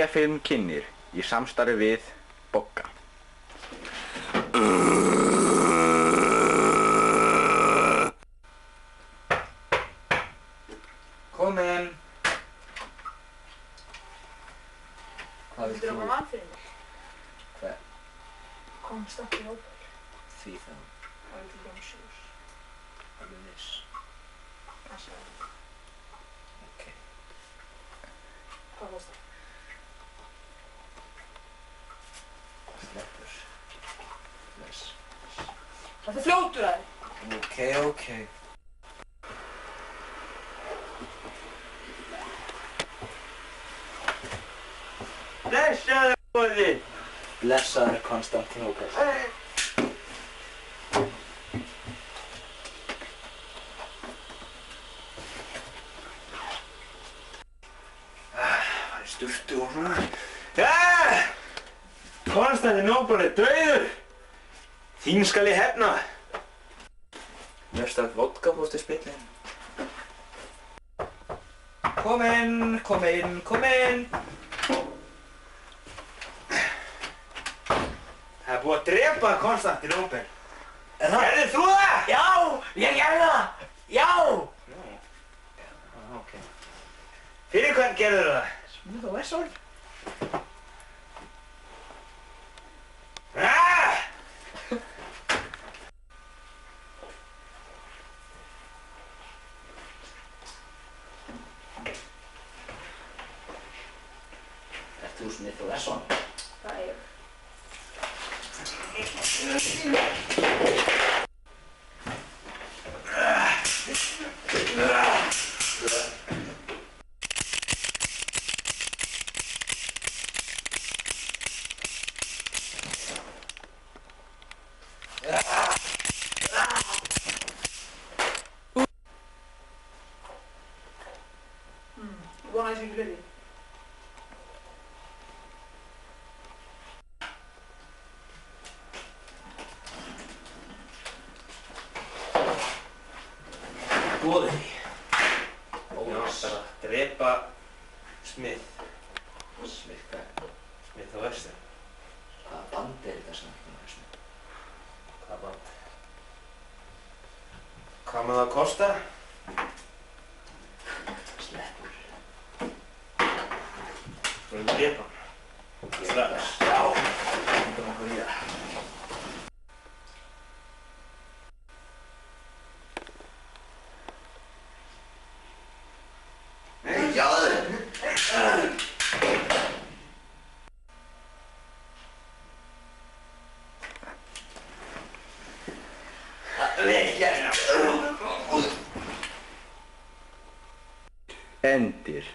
Eyjafilm kynnir í samstarfi við Bogga. Kom inn. Hvað vilt þú? Viltu að koma fyrir mig? Hvað? Konstantínópel. Því þá. Það er til Jónsjós. Alveg viss. Passaði. Ok. Hvað kostar? Sleppur. Bless. Þetta er fljótur að þig. Ok. Blessaður góði! Blessaður Konstantínópel. Það er sturtu og svona. Konstantínópel er dauður! Þín skal ég hefna. Mjög vodka fórst í spillin. Kom inn. Það er búið að drepa Konstantínópel. Er það? Gerðir þú það? Já, ég gerði það! Já! Ok. Fyrir hvern gerður það? Smooth og Wesson. Ert þú Smith og Wesson? Það er ég. Ég vona að þessi ekki fleiri. Góði. Já, bara drepa Smith. Smith hvað? Smith og Wesson. Hvaða band er þetta sem ekki með Smith? Hvað band? Hvað má það kosta? Sleppur. Skulum drepa hann. Strax. Já. Myndum okkur í það. Nei, sjáðu! Endir.